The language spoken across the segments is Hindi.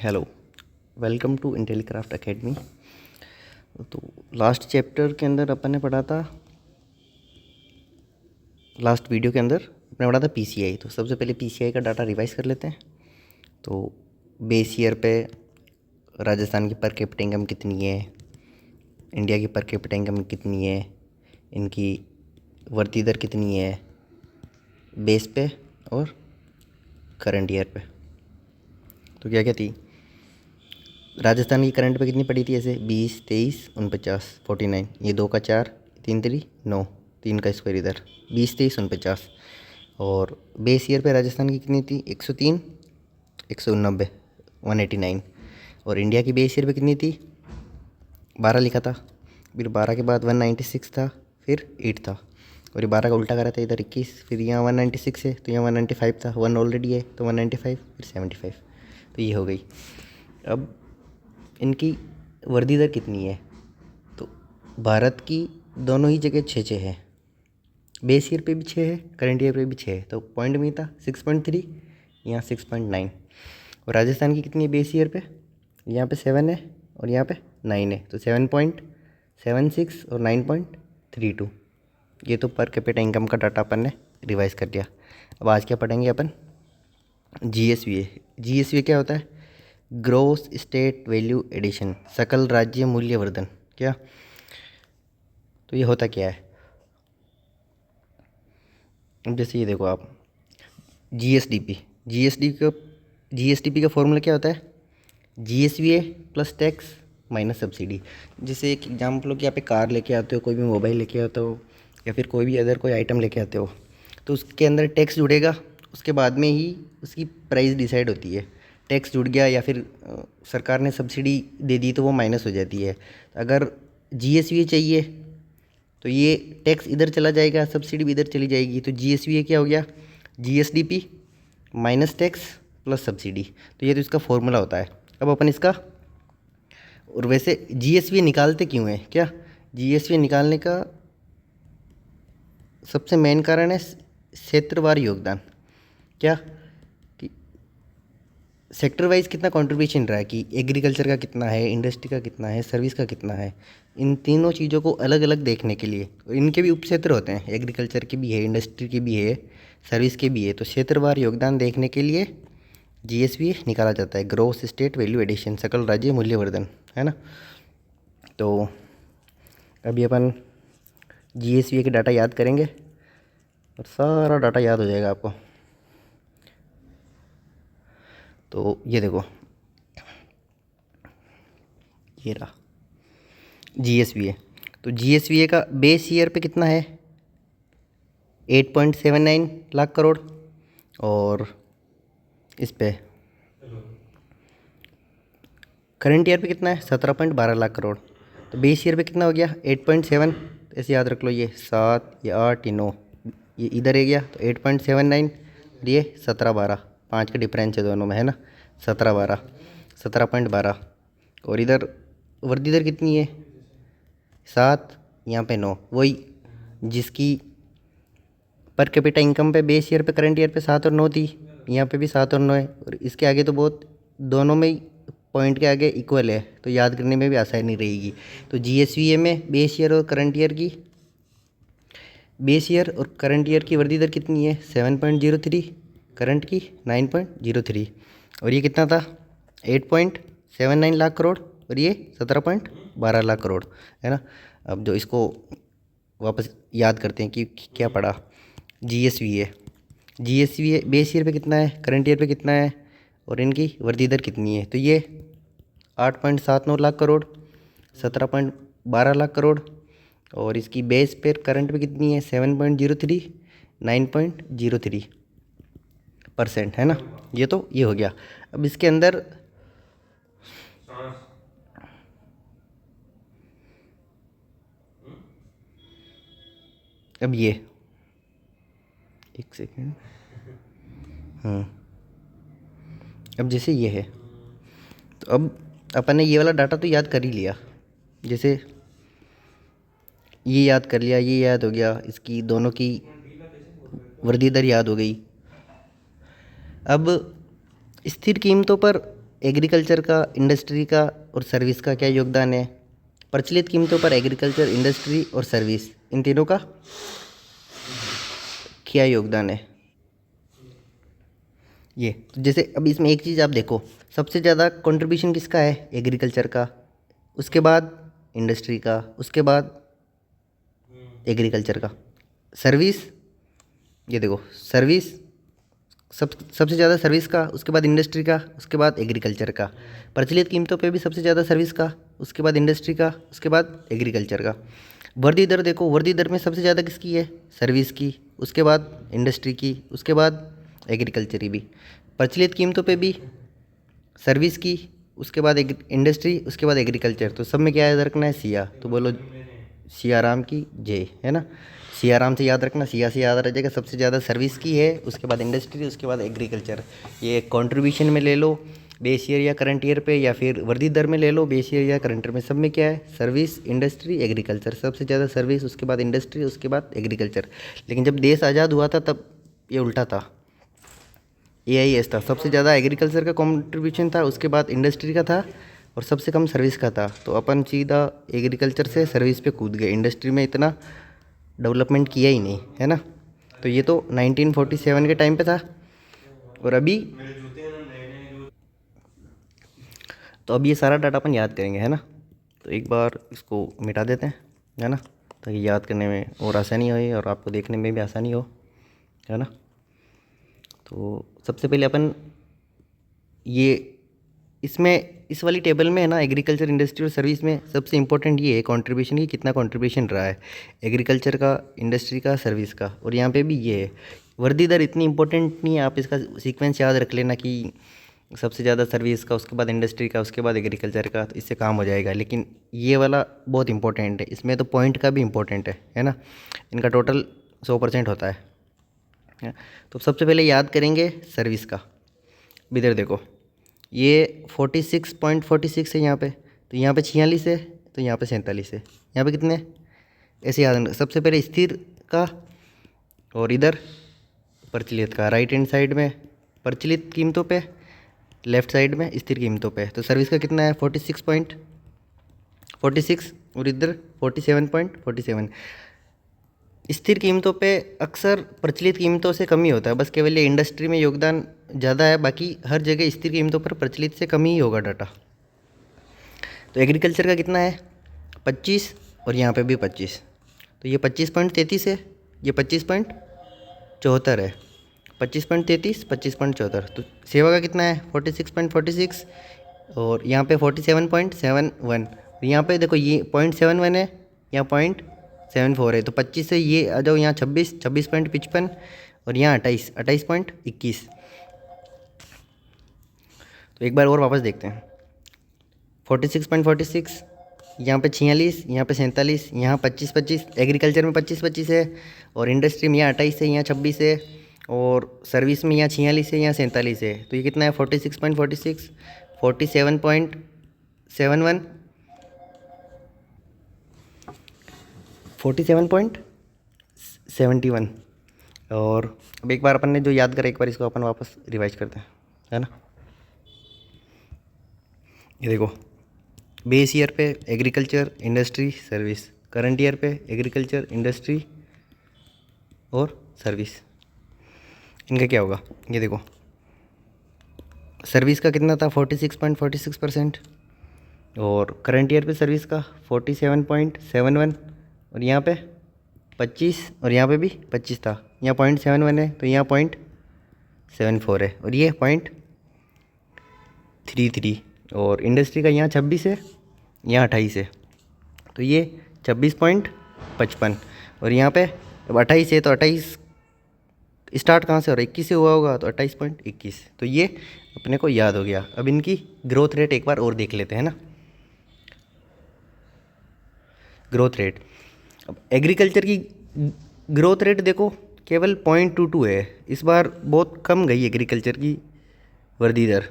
Hello, welcome to Intellicraft academy. तो लास्ट चैप्टर के अंदर अपन ने पढ़ा था, लास्ट वीडियो के अंदर अपने पढ़ा था पीसीआई। तो सबसे पहले पीसीआई का डाटा रिवाइज कर लेते हैं। तो बेस ईयर पे राजस्थान की पर कैपिटा इनकम कितनी है, इंडिया की पर कैपिटा इनकम कितनी है, इनकी वृद्धि दर कितनी है बेस पे और करंट ईयर पे। तो क्या क्या थी, राजस्थान की करंट पे कितनी पड़ी थी, ऐसे 20, 23, 49, 49, ये 2 का 4, 3 3 9, 3 का स्क्वायर इधर 20, 23, 49। और बेस ईयर पे राजस्थान की कितनी थी, 103, 189, 189। और इंडिया की बेस ईयर पे कितनी थी, 12 लिखा था, फिर 12 के बाद 196 था, फिर 8 था। और ये 12 का उल्टा करा था इधर 21, फिर यहाँ 196 है तो यहाँ 195 था, 1 ऑलरेडी है तो 195, फिर 75। तो ये हो गई। अब इनकी वृद्धि दर कितनी है, तो भारत की दोनों ही जगह 6 है, बेस ईयर पे भी 6 है, करंट ईयर पे भी 6 है। तो पॉइंट में था 6.3, यहाँ 6.9। और राजस्थान की कितनी है बेस ईयर पे, यहाँ पे 7 है और यहाँ पे 9 है, तो 7.76 और 9.32। ये तो पर कैपिटा इनकम का डाटा अपन ने रिवाइज कर दिया। अब आज क्या पढ़ेंगे अपन, जीएसवीए। जीएसवीए क्या होता है, ग्रोस स्टेट वैल्यू एडिशन, सकल राज्य मूल्य वर्धन। क्या, तो ये होता क्या है, अब जैसे ये देखो आप, जीएसडीपी, जीएसडीपी का फॉर्मूला क्या होता है, जीएसवीए प्लस टैक्स माइनस सब्सिडी। जैसे एक एग्जाम्पल हो कि आप एक कार लेके आते हो, कोई भी मोबाइल लेके आते हो, या फिर कोई भी अदर कोई आइटम लेके आते हो, तो उसके अंदर टैक्स जुड़ेगा, उसके बाद में ही उसकी प्राइस डिसाइड होती है। टैक्स जुड़ गया या फिर सरकार ने सब्सिडी दे दी तो वो माइनस हो जाती है। अगर जीएसवीए चाहिए तो ये टैक्स इधर चला जाएगा, सब्सिडी भी इधर चली जाएगी। तो जीएसवीए क्या हो गया, GSDP minus tax plus subsidy. तो ये तो इसका फॉर्मूला होता है। अब अपन इसका, और वैसे जीएसवीए निकालते क्यों हैं, क्या, जीएसवीए निकालने का सबसे मेन कारण है क्षेत्रवार योगदान। क्या कि सेक्टर वाइज कितना कंट्रीब्यूशन रहा है, कि एग्रीकल्चर का कितना है, इंडस्ट्री का कितना है, सर्विस का कितना है। इन तीनों चीज़ों को अलग अलग देखने के लिए, इनके भी उपक्षेत्र होते हैं, एग्रीकल्चर के भी है, इंडस्ट्री के भी है, सर्विस के भी है। तो क्षेत्रवार योगदान देखने के लिए जीएसवी निकाला जाता है, ग्रोस स्टेट वैल्यू एडिशन, सकल राज्य मूल्यवर्धन, है ना। तो अभी अपन जीएसवी के डाटा याद करेंगे और सारा डाटा याद हो जाएगा आपको। तो ये देखो, ये रहा जीएसवीए। तो जीएसवीए का बेस ईयर पे कितना है, 8.79 लाख करोड़। और इस पे करंट ईयर पे कितना है, 17.12 लाख करोड़। तो बेस ईयर पे कितना हो गया, 8.7, ऐसे याद रख लो, ये 7, ये 8, ये 9, ये इधर है गया, तो 8.79, ये 17-12, 5 का डिफरेंस है दोनों में, है ना, 17-12, 17.12। और इधर वृद्धि दर कितनी है, 7, यहाँ पे 9, वही जिसकी पर कैपिटा इनकम पे बेस ईयर पे करंट ईयर पे 7 और 9 थी, यहाँ पे भी 7 और 9 है। और इसके आगे तो बहुत, दोनों में ही पॉइंट के आगे इक्वल है, तो याद करने में भी आसानी रहेगी। तो जीएसवीए में बेस ईयर और करंट ईयर की, बेस ईयर और करंट ईयर की वृद्धि दर कितनी है, 7.03, करंट की 9.03। और ये कितना था, 8.79 लाख करोड़, और ये 17.12 लाख करोड़, है ना। अब जो इसको वापस याद करते हैं कि क्या पढ़ा, जीएसवीए, जीएसवीए बेस ईयर पे कितना है, करंट ईयर पे कितना है, और इनकी वृद्धि दर कितनी है। तो ये 8.79 लाख करोड़, 17.12 लाख करोड़, और इसकी बेस पे करंट पे कितनी है, 7.03, 9.03%, है ना। ये तो ये हो गया। अब इसके अंदर अब ये, एक सेकेंड, हाँ, अब जैसे ये है, तो अब अपन ने ये वाला डाटा तो याद कर ही लिया, जैसे ये याद कर लिया, ये याद हो गया, इसकी दोनों की वृद्धि दर याद हो गई। अब स्थिर कीमतों पर एग्रीकल्चर का, इंडस्ट्री का और सर्विस का क्या योगदान है? प्रचलित कीमतों पर एग्रीकल्चर, इंडस्ट्री और सर्विस, इन तीनों का क्या योगदान है? ये तो जैसे अब इसमें एक चीज़ आप देखो, सबसे ज़्यादा कंट्रीब्यूशन किसका है? एग्रीकल्चर का, उसके बाद इंडस्ट्री का, उसके बाद एग्रीकल्चर का। सर्विस, ये देखो सर्विस सबसे ज़्यादा सर्विस का, उसके बाद इंडस्ट्री का, उसके बाद एग्रीकल्चर का। प्रचलित कीमतों पे भी सबसे ज़्यादा सर्विस का, उसके बाद इंडस्ट्री का, उसके बाद एग्रीकल्चर का। वृद्धि दर देखो, वृद्धि दर में सबसे ज़्यादा किसकी है? सर्विस की, उसके बाद इंडस्ट्री की, उसके बाद एग्रीकल्चर की भी। प्रचलित कीमतों पे भी सर्विस की, उसके बाद इंडस्ट्री, उसके बाद एग्रीकल्चर। तो सब में क्या याद रखना है? सिया। तो बोलो सिया राम की जय, है ना। सिया राम से याद रखना, सिया से याद रह जाएगा। सबसे ज़्यादा सर्विस की है, उसके बाद इंडस्ट्री, उसके बाद एग्रीकल्चर। ये कंट्रीब्यूशन में ले लो बेस ईयर या करंट ईयर पे, या फिर वृद्धि दर में ले लो बेस ईयर या करंट ईयर में। सब में क्या है? Service, industry, agriculture. सबसे ज़्यादा सर्विस, उसके बाद इंडस्ट्री, उसके बाद एग्रीकल्चर। लेकिन जब देश आज़ाद हुआ था तब ये उल्टा था, AIS था। सबसे ज़्यादा एग्रीकल्चर का कंट्रीब्यूशन था, उसके बाद इंडस्ट्री का था और सबसे कम सर्विस का था। तो अपन सीधा एग्रीकल्चर से सर्विस पे कूद गए, इंडस्ट्री में इतना डेवलपमेंट किया ही नहीं, है ना। तो ये तो 1947 के टाइम पे था। और अभी तो अब ये सारा डाटा अपन याद करेंगे, है ना। तो एक बार इसको मिटा देते हैं, है ना, ताकि याद करने में और आसानी हो और आपको देखने में भी आसानी हो, है ना। तो सबसे पहले अपन ये इसमें इस वाली टेबल में है ना, एग्रीकल्चर, इंडस्ट्री और सर्विस में सबसे इंपॉर्टेंट ये है कंट्रीब्यूशन की, कितना कंट्रीब्यूशन रहा है एग्रीकल्चर का, इंडस्ट्री का, सर्विस का। और यहाँ पे भी ये है। वृद्धि दर इतनी इंपॉर्टेंट नहीं है, आप इसका सीक्वेंस याद रख लेना कि सबसे ज़्यादा सर्विस का, उसके बाद इंडस्ट्री का, उसके बाद एग्रीकल्चर का, तो इससे काम हो जाएगा। लेकिन ये वाला बहुत इंपॉर्टेंट है, इसमें तो पॉइंट का भी इंपॉर्टेंट है ना। इनका टोटल 100% होता है। तो सबसे पहले याद करेंगे सर्विस का। इधर देखो, ये 46.46 है यहाँ पे, तो यहाँ पे 46 है, तो यहाँ पे 47 है, यहाँ पे कितने? ऐसे याद रखना। सबसे पहले स्थिर का और इधर प्रचलित का, राइट हैंड साइड में प्रचलित कीमतों पे, लेफ्ट साइड में स्थिर कीमतों पे। तो सर्विस का कितना है? 46.46 और इधर 47.47। स्थिर कीमतों पे अक्सर प्रचलित कीमतों से कम ही होता है, बस केवल ये इंडस्ट्री में योगदान ज़्यादा है, बाकी हर जगह स्थिर कीमतों पर प्रचलित से कम ही होगा डाटा। तो एग्रीकल्चर का कितना है? 25 और यहाँ पे भी 25, तो ये 25.33 है, ये 25.74 है। 25.33, 25.74। तो सेवा का कितना है? 46.46 और यहाँ पे 47.71। यहाँ पे देखो ये 0.71 है, यहाँ 0.74 है। तो 25 से ये आ जाओ यहाँ 26.55 और यहाँ 28.21। तो एक बार और वापस देखते हैं। 46.46, यहाँ पे 46, यहाँ पे 47, यहाँ 25, एग्रीकल्चर में 25 है, और इंडस्ट्री में यहाँ 28 है, यहाँ 26 है, और सर्विस में यहाँ 46 है, यहाँ 47 है। तो ये कितना है? 46.46, 47.71, 47.71। और अब एक बार अपन ने जो याद करा, एक बार इसको अपन वापस रिवाइज करते हैं, है ना। ये देखो, बेस ईयर पे agriculture, industry, service. Current year पे एग्रीकल्चर, इंडस्ट्री और सर्विस। इनका क्या होगा? ये देखो, सर्विस का कितना था? 46.46%, और करंट ईयर पे सर्विस का 47.71, और यहाँ पे 25, और यहाँ पे भी 25 था। यहाँ 0.71 है, तो यहाँ 0.74 है, और ये 0.33। और इंडस्ट्री का यहाँ 26 है, यहाँ 28 है, तो ये 26.55। और यहाँ पे अब 28 है, तो 28 स्टार्ट कहाँ से हो रहा है? 21 से हुआ होगा, तो 28.21। तो ये अपने को याद हो गया। अब इनकी ग्रोथ रेट एक बार और देख लेते हैं ना। ग्रोथ रेट, अब एग्रीकल्चर की ग्रोथ रेट देखो केवल 0.22 है। इस बार बहुत कम गई एग्रीकल्चर की वृद्धि दर।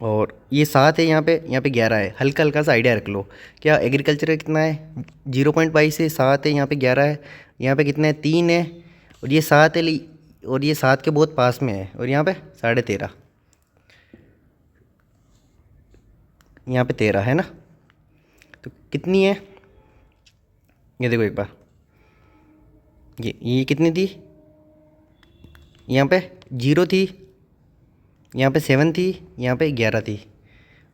और ये 7 है, यहाँ पे 11 है। हल्का हल्का सा आइडिया रख लो, क्या एग्रीकल्चर का कितना है? 0.22 है, 7 है, यहाँ पे 11 है, यहाँ पे कितना है? 3 है, और ये 7 है, और ये 7 के बहुत पास में है, और यहाँ पे 13.5। यहाँ पे 13 है ना। तो कितनी है ये देखो एक बार, ये कितनी थी, यहाँ पे 0 थी, यहाँ पे 7 थी, यहाँ पे 11 थी,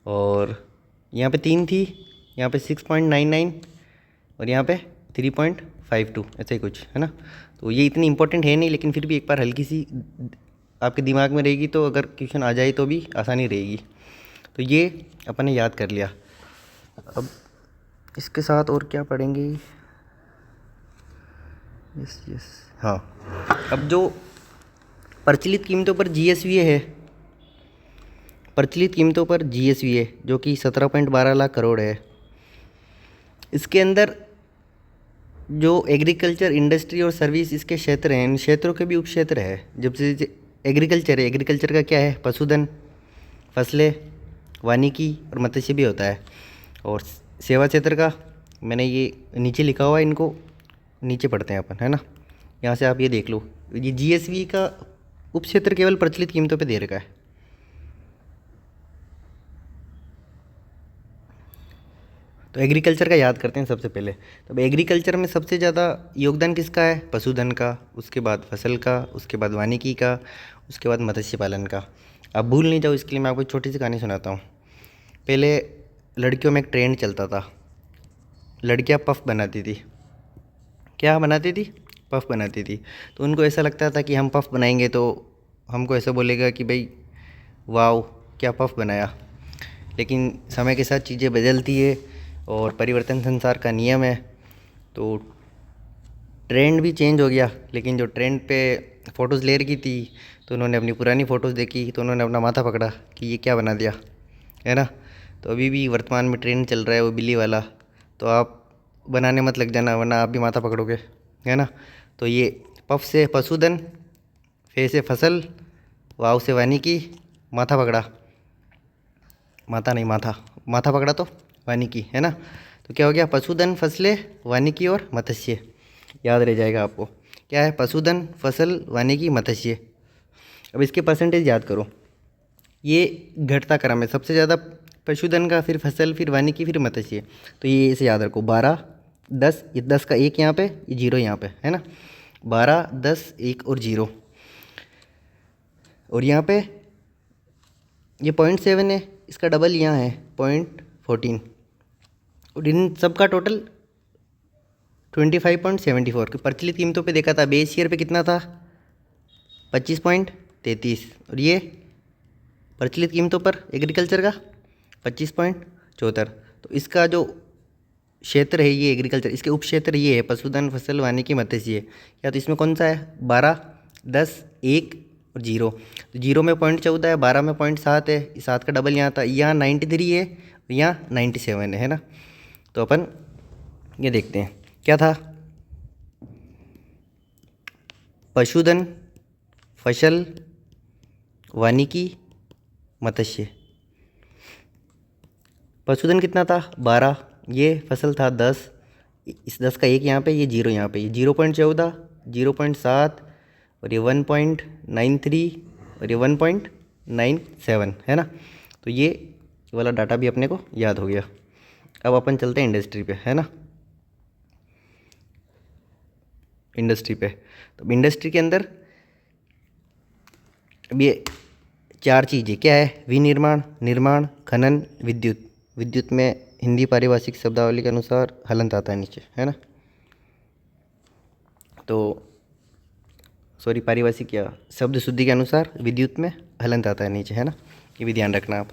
और यहाँ पे 3 थी, यहाँ पे 6.99, और यहाँ पे 3.52, ऐसा ही कुछ है ना। तो ये इतनी इंपॉर्टेंट है नहीं, लेकिन फिर भी एक बार हल्की सी आपके दिमाग में रहेगी तो अगर क्वेश्चन आ जाए तो भी आसानी रहेगी। तो ये अपन ने याद कर लिया। अब इसके साथ और क्या पढ़ेंगे, यस हाँ, अब जो प्रचलित कीमतों पर जीएसवीए है, प्रचलित कीमतों पर जीएसवीए जो कि 17.12 लाख करोड़ है, इसके अंदर जो एग्रीकल्चर, इंडस्ट्री और सर्विस इसके क्षेत्र हैं, इन क्षेत्रों के भी उप क्षेत्र है। जब से एग्रीकल्चर है, एग्रीकल्चर का क्या है, पशुधन, फसलें, वानिकी और मत्स्य भी होता है। और सेवा क्षेत्र का मैंने ये नीचे लिखा हुआ है, इनको नीचे पढ़ते हैं अपन, है ना। यहाँ से आप ये देख लो, ये जीएसवी का उप क्षेत्र केवल प्रचलित कीमतों पे दे रखा है। तो एग्रीकल्चर का याद करते हैं सबसे पहले। तो एग्रीकल्चर में सबसे ज़्यादा योगदान किसका है, पशुधन का, उसके बाद फसल का, उसके बाद वानिकी का, उसके बाद मत्स्य पालन का। आप भूल नहीं जाओ इसके लिए मैं आपको एक छोटी सी कहानी सुनाता हूँ। पहले लड़कियों में एक ट्रेंड चलता था, लड़कियाँ पफ बनाती थी। क्या बनाती थी, पफ बनाती थी। तो उनको ऐसा लगता था कि हम पफ बनाएंगे तो हमको ऐसा बोलेगा कि भाई वाओ क्या पफ बनाया। लेकिन समय के साथ चीज़ें बदलती है और परिवर्तन संसार का नियम है। तो ट्रेंड भी चेंज हो गया, लेकिन जो ट्रेंड पे फ़ोटोज़ ले रही थी तो उन्होंने अपनी पुरानी फ़ोटोज़ देखी तो उन्होंने अपना माथा पकड़ा कि ये क्या बना दिया, है ना। तो अभी भी वर्तमान में ट्रेंड चल रहा है वो बिल्ली वाला, तो आप बनाने मत लग जाना वरना आप भी माथा पकड़ोगे, है ना। तो ये पफ से पशुधन, फे से फसल, वाव से वानिकी, माथा पकड़ा, माथा नहीं माथा, माथा पकड़ा तो वानिकी, है ना। तो क्या हो गया, पशुधन, फसलें, वानिकी और मत्स्य। याद रह जाएगा आपको, क्या है, पशुधन, फसल, वानिकी, मत्स्य। अब इसके परसेंटेज याद करो, ये घटता क्रम है, सबसे ज़्यादा पशुधन का, फिर फसल, फिर वानिकी, फिर मत्स्य। तो ये इसे याद रखो, 12, 10, ये 10 का 1 यहाँ पे, ये 0 यहाँ पे, है ना। 12, 10, 1 और 0, और यहाँ पे ये 0.7 है, इसका डबल यहाँ है 0.14, और इन सब का टोटल 25.74। प्रचलित कीमतों पे देखा था, बेस ईयर पे कितना था, 25.33, और ये प्रचलित कीमतों पर एग्रीकल्चर का 25.74। तो इसका जो क्षेत्र है ये एग्रीकल्चर, इसके उप क्षेत्र ये है पशुधन, फसल, वानिकी, मत्स्य। या तो इसमें कौन सा है, 12, 10, 1 और 0। तो 0 में 0.14 है, 12 में 0.7 है, 7 का डबल यहाँ था, यहाँ 93 है, यहाँ 97 है ना। तो अपन ये देखते हैं क्या था, पशुधन, फसल, वानिकी, मत्स्य। पशुधन कितना था, 12, ये फसल था 10, इस 10 का 1 यहाँ पे, ये 0 यहाँ पे, ये 0.14, 0.7, और ये 1.93, और ये 1.97, है ना। तो ये वाला डाटा भी अपने को याद हो गया। अब अपन चलते हैं इंडस्ट्री पे, है ना, इंडस्ट्री पे। तो इंडस्ट्री के अंदर अब ये 4 चीज़ें क्या है, विनिर्माण, निर्माण, खनन, विद्युत। विद्युत में हिंदी पारिभाषिक शब्दावली के अनुसार हलंत आता है नीचे, है ना। तो सॉरी, पारिभाषिक या शब्द शुद्धि के अनुसार विद्युत में हलंत आता है नीचे, है ना, ये भी ध्यान रखना आप।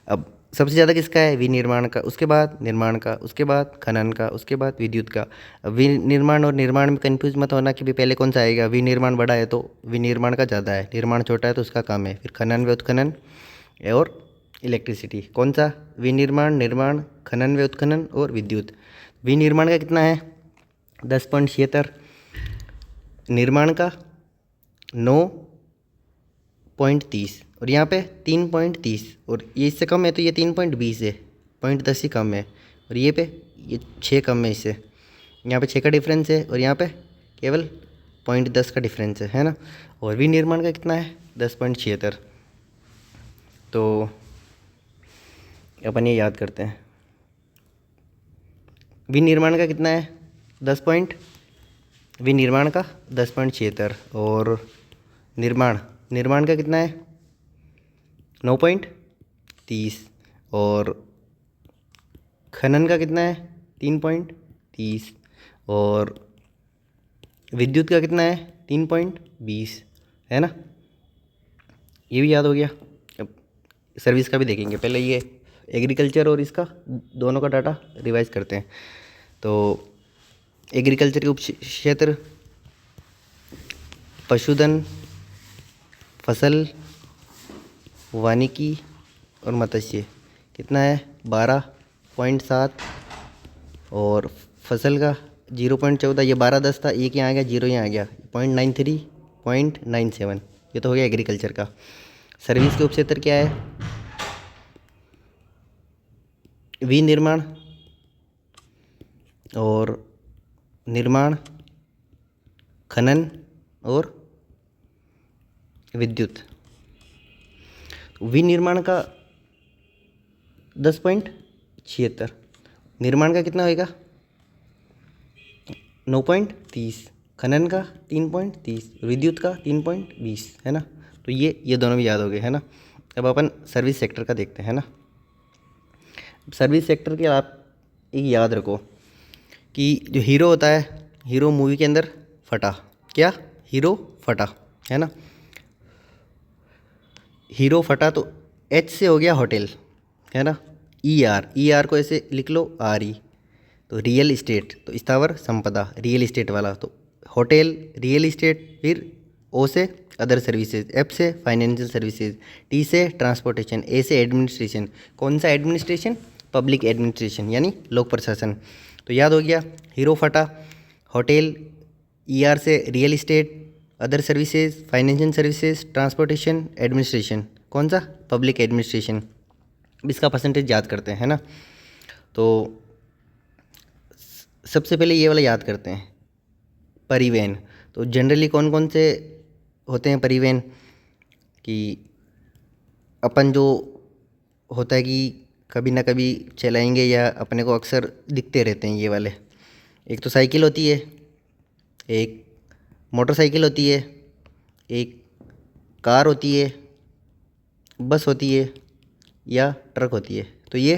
अब सबसे ज़्यादा किसका है, विनिर्माण का, उसके बाद निर्माण का, उसके बाद खनन का, उसके बाद विद्युत का। अब विनिर्माण और निर्माण में कंफ्यूज मत होना कि भी पहले कौन सा आएगा, विनिर्माण बड़ा है तो विनिर्माण का ज़्यादा है, निर्माण छोटा है तो उसका कम है। फिर खनन व उत्खनन और इलेक्ट्रिसिटी, कौन सा, विनिर्माण, निर्माण, खनन व उत्खनन और विद्युत। विनिर्माण का कितना है, 10.76, निर्माण का 9.30, और यहाँ पे 3.30, और ये इससे कम है तो ये 3.20 है, 0.10 ही कम है, और ये 6 कम है इससे, यहाँ पे 6 का डिफरेंस है, और यहाँ पे केवल 0.10 का डिफरेंस है ना। और विनिर्माण का कितना है, 10.76। तो अपन ये याद करते हैं। विनिर्माण का कितना है 10 पॉइंट, विनिर्माण का 10.76 और निर्माण का कितना है 9.30 और खनन का कितना है 3.30 और विद्युत का कितना है 3.20 है ना। ये भी याद हो गया। अब सर्विस का भी देखेंगे, पहले ये एग्रीकल्चर और इसका दोनों का डाटा रिवाइज करते हैं। तो एग्रीकल्चर के उप क्षेत्र पशुधन, फसल, वानिकी और मत्स्य कितना है 12.7 और फसल का 0.14, ये 12.10 था, एक यहाँ आ गया, 0 यहाँ आ गया, 0.93, 0.97, ये तो हो गया एग्रीकल्चर का। सर्विस के उपक्षेत्र क्या है विनिर्माण और निर्माण, खनन और विद्युत। विनिर्माण का 10.76, निर्माण का कितना होएगा 9.30, खनन का 3.30, विद्युत का 3.20 है ना। तो ये दोनों भी याद हो गए है ना। अब अपन सर्विस सेक्टर का देखते हैं ना। सर्विस सेक्टर के आप एक याद रखो कि जो हीरो होता है, हीरो मूवी के अंदर फटा, क्या हीरो फटा है ना। हीरो फटा तो एच से हो गया होटल है ना। ई आर को ऐसे लिख लो आर ई, तो रियल इस्टेट तो स्थावर संपदा रियल इस्टेट वाला, तो होटल रियल इस्टेट, फिर ओ से अदर सर्विसेज, एफ से फाइनेंशियल सर्विसेज, टी से ट्रांसपोर्टेशन, ए से एडमिनिस्ट्रेशन। कौन सा एडमिनिस्ट्रेशन पब्लिक एडमिनिस्ट्रेशन यानी लोक प्रशासन। तो याद हो गया हीरो फटा, होटल, ई आर से real estate, other services, financial services, transportation, administration, कौन सा पब्लिक एडमिनिस्ट्रेशन। इसका परसेंटेज याद करते हैं ना। तो सबसे पहले ये वाला याद करते हैं परिवहन। तो जनरली कौन कौन से होते हैं परिवहन कि अपन जो होता है कि कभी ना कभी चलाएंगे या अपने को अक्सर दिखते रहते हैं ये वाले। एक तो साइकिल होती है, एक मोटरसाइकिल होती है, एक कार होती है, बस होती है या ट्रक होती है। तो ये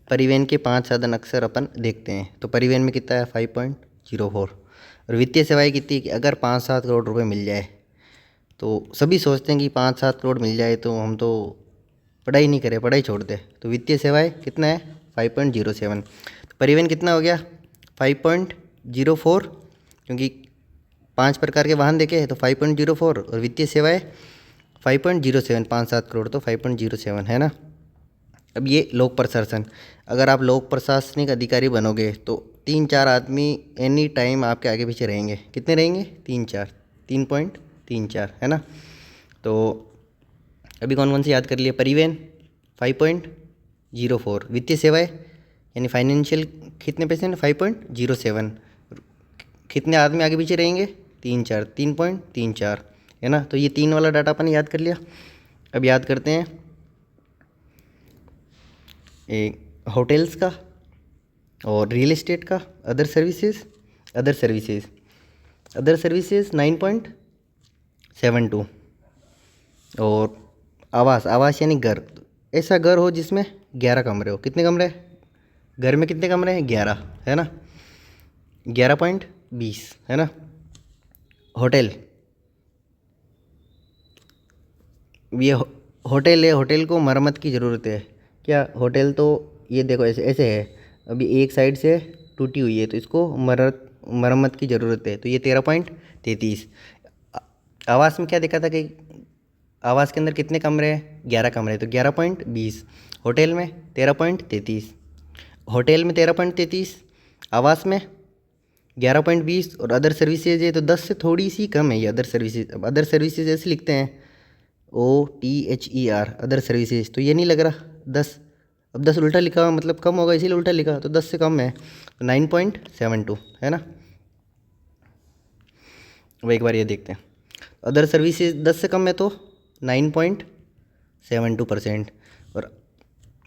परिवहन के 5 साधन अक्सर अपन देखते हैं। तो परिवहन में कितना है 5.04 और वित्तीय सेवाएं कितनी है कि अगर 5-7 करोड़ रुपए मिल जाए तो सभी सोचते हैं कि 5-7 करोड़ मिल जाए तो हम तो पढ़ाई नहीं करें, पढ़ाई छोड़ दे। तो वित्तीय सेवाएं कितना है 5.07। तो परिवहन कितना हो गया 5.04, क्योंकि 5 प्रकार के वाहन देखे तो 5.04 और वित्तीय सेवाएं 5.07, 5-7 करोड़ तो 5.07 है ना। अब ये लोक प्रशासन, अगर आप लोक प्रशासनिक अधिकारी बनोगे तो 3-4 आदमी एनी टाइम आपके आगे पीछे रहेंगे। कितने रहेंगे 3-4, 3.34 है ना। तो अभी कौन कौन से याद कर लिए परिवहन 5.04, वित्तीय सेवाएं यानी फाइनेंशियल कितने परसेंट 5.07, कितने आदमी आगे पीछे रहेंगे 3-4, 3.34 है ना। तो ये 3 वाला डाटा अपन याद कर लिया। अब याद करते हैं एक होटल्स का और रियल एस्टेट का, अदर सर्विसेज 9.72 और आवास यानी घर, ऐसा घर हो जिसमें 11 कमरे हो। कितने कमरे घर में, कितने कमरे हैं 11 है ना, 11.20 है ना। होटल, ये होटल है, होटल को मरम्मत की ज़रूरत है। क्या होटल तो ये देखो ऐसे ऐसे है, अभी एक साइड से टूटी हुई है तो इसको मरम्मत की ज़रूरत है, तो ये 13.33। आवास में क्या देखा था कि आवास के अंदर कितने कमरे हैं 11 कमरे, तो 11.20। होटल में 13.33, होटल में 13.33, आवास में 11.20 और अदर सर्विसेज है तो 10 से थोड़ी सी कम है ये अदर सर्विसेज। अब अदर सर्विसेज ऐसे लिखते हैं OTHER अदर सर्विसेज, तो ये नहीं लग रहा 10। अब 10 उल्टा लिखा हुआ मतलब कम होगा, इसीलिए उल्टा लिखा, तो 10 से कम है तो 9.72 है ना। वो एक बार ये देखते हैं, अदर सर्विसेज 10 से कम है तो 9.72%, और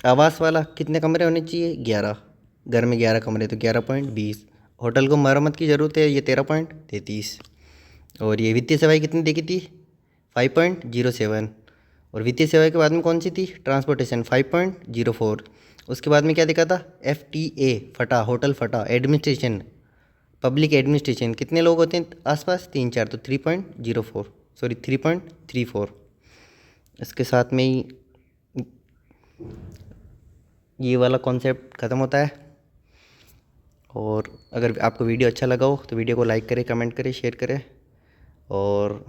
आवास वाला कितने कमरे होने चाहिए? 11। घर में 11 कमरे तो 11.20। होटल को मरम्मत की ज़रूरत है, ये 13.33। और ये वित्तीय सेवाएं कितनी देखी थी? 5.07। और वित्तीय सेवाएं के बाद में कौन सी थी? ट्रांसपोर्टेशन 5.04। उसके बाद में क्या देखा था? FTA फटा, होटल फटा। एडमिनिस्ट्रेशन, पब्लिक एडमिनिस्ट्रेशन कितने लोग होते हैं आसपास? 3-4 तो 3.04, सॉरी 3.34। इसके साथ में ही ये वाला कॉन्सेप्ट ख़त्म होता है। और अगर आपको वीडियो अच्छा लगा हो तो वीडियो को लाइक करें, कमेंट करें, शेयर करें और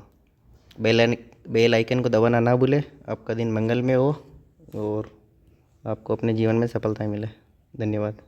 बेल आइकन को दबाना ना भूलें। आपका दिन मंगल में हो और आपको अपने जीवन में सफलता मिले। धन्यवाद।